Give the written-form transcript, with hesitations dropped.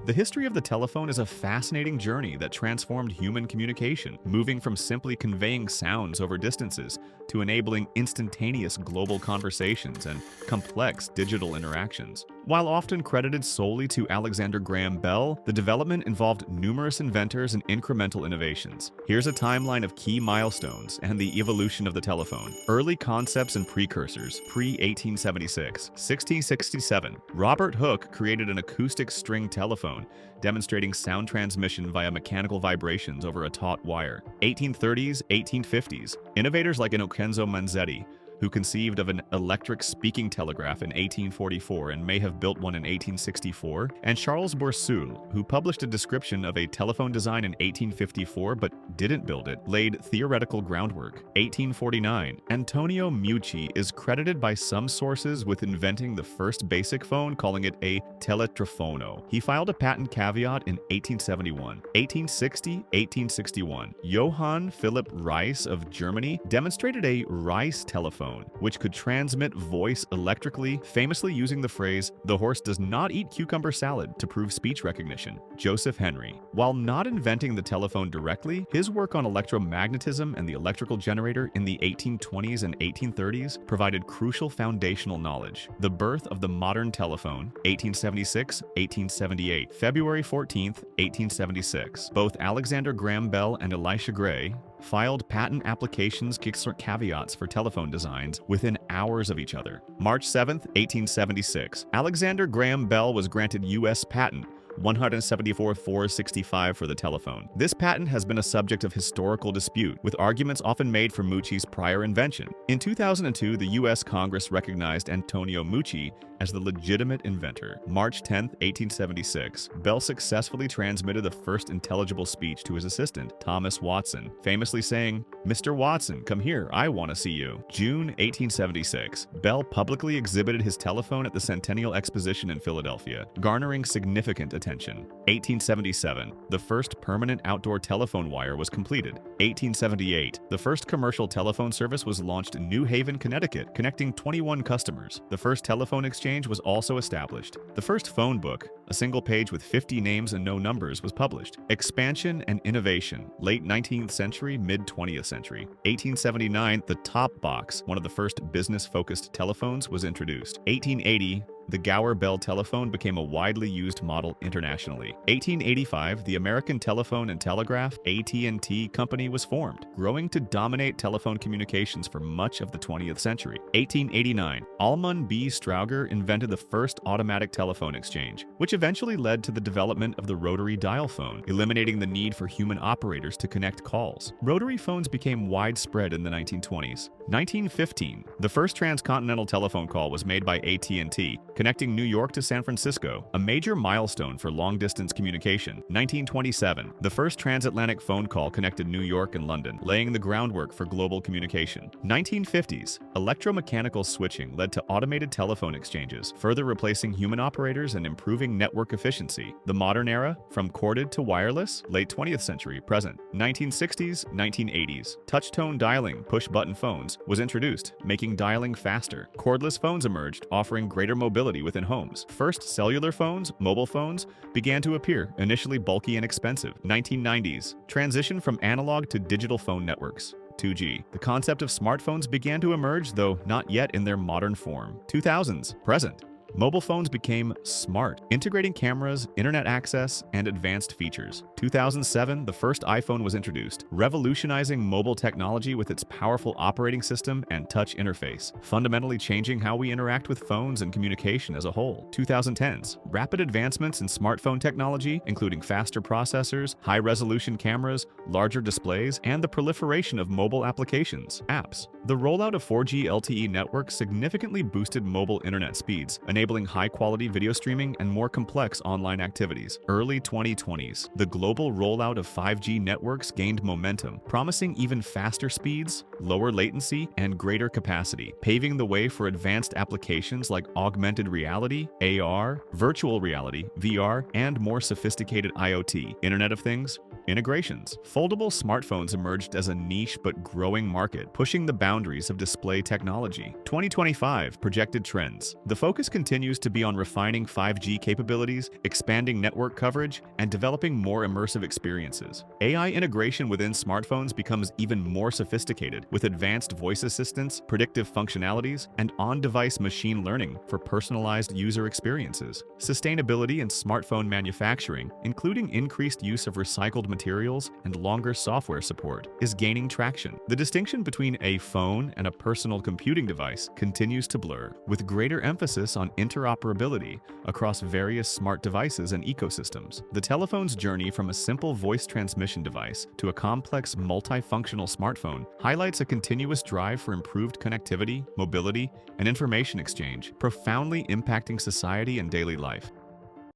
The history of the telephone is a fascinating journey that transformed human communication, moving from simply conveying sounds over distances to enabling instantaneous global conversations and complex digital interactions. While often credited solely to Alexander Graham Bell, the development involved numerous inventors and incremental innovations. Here's a timeline of key milestones and the evolution of the telephone. Early concepts and precursors, pre-1876. 1667, Robert Hooke created an acoustic string telephone, demonstrating sound transmission via mechanical vibrations over a taut wire. 1830s, 1850s, innovators like Innocenzo Manzetti, who conceived of an electric speaking telegraph in 1844 and may have built one in 1864, and Charles Bourseul, who published a description of a telephone design in 1854 but didn't build it, laid theoretical groundwork. 1849, Antonio Meucci is credited by some sources with inventing the first basic phone, calling it a teletrafono. He filed a patent caveat in 1871. 1860, 1861, Johann Philipp Reis of Germany demonstrated a Reis telephone, which could transmit voice electrically, famously using the phrase, "The horse does not eat cucumber salad," to prove speech recognition. Joseph Henry. While not inventing the telephone directly, his work on electromagnetism and the electrical generator in the 1820s and 1830s provided crucial foundational knowledge. The birth of the modern telephone, 1876, 1878, February 14th, 1876. Both Alexander Graham Bell and Elisha Gray filed patent applications caveats for telephone designs within hours of each other. March 7th, 1876, Alexander Graham Bell was granted U.S. patent 174,465 for the telephone. This patent has been a subject of historical dispute, with arguments often made for Meucci's prior invention. In 2002, the U.S. Congress recognized Antonio Meucci as the legitimate inventor. March 10, 1876, Bell successfully transmitted the first intelligible speech to his assistant, Thomas Watson, famously saying, "Mr. Watson, come here, I want to see you." June 1876, Bell publicly exhibited his telephone at the Centennial Exposition in Philadelphia, garnering significant attention. 1877, the first permanent outdoor telephone wire was completed. 1878, the first commercial telephone service was launched in New Haven, Connecticut, connecting 21 customers. The first telephone exchange was also established. The first phone book, a single page with 50 names and no numbers, was published. Expansion and innovation, late 19th century, mid-20th century. 1879, the top box, one of the first business-focused telephones, was introduced. 1880, the Gower Bell telephone became a widely used model internationally. 1885, the American Telephone and Telegraph (AT&T) company was formed, growing to dominate telephone communications for much of the 20th century. 1889, Almon B. Strauger invented the first automatic telephone exchange, which eventually led to the development of the rotary dial phone, eliminating the need for human operators to connect calls. Rotary phones became widespread in the 1920s. 1915, the first transcontinental telephone call was made by AT&T, connecting New York to San Francisco, a major milestone for long-distance communication. 1927, the first transatlantic phone call connected New York and London, laying the groundwork for global communication. 1950s, electromechanical switching led to automated telephone exchanges, further replacing human operators and improving network efficiency. The modern era, from corded to wireless, late 20th century, present. 1960s, 1980s, touch-tone dialing, push-button phones, was introduced, making dialing faster. Cordless phones emerged, offering greater mobility within homes. First cellular phones, mobile phones, began to appear, initially bulky and expensive. 1990s, transition from analog to digital phone networks. 2G. The concept of smartphones began to emerge, though not yet in their modern form. 2000s, present. Mobile phones became smart, integrating cameras, internet access, and advanced features. 2007, the first iPhone was introduced, revolutionizing mobile technology with its powerful operating system and touch interface, fundamentally changing how we interact with phones and communication as a whole. 2010s, rapid advancements in smartphone technology, including faster processors, high-resolution cameras, larger displays, and the proliferation of mobile applications, apps. The rollout of 4G LTE networks significantly boosted mobile internet speeds, enabling high-quality video streaming and more complex online activities. Early 2020s, the global rollout of 5G networks gained momentum, promising even faster speeds, lower latency, and greater capacity, paving the way for advanced applications like augmented reality, AR, virtual reality, VR, and more sophisticated IoT, Internet of Things, Integrations. Foldable smartphones emerged as a niche but growing market, pushing the boundaries of display technology. 2025 projected trends. The focus continues to be on refining 5G capabilities, expanding network coverage, and developing more immersive experiences. AI integration within smartphones becomes even more sophisticated, with advanced voice assistants, predictive functionalities, and on-device machine learning for personalized user experiences. Sustainability in smartphone manufacturing, including increased use of recycled materials and longer software support, is gaining traction. The distinction between a phone and a personal computing device continues to blur, with greater emphasis on interoperability across various smart devices and ecosystems. The telephone's journey from a simple voice transmission device to a complex multifunctional smartphone highlights a continuous drive for improved connectivity, mobility, and information exchange, profoundly impacting society and daily life.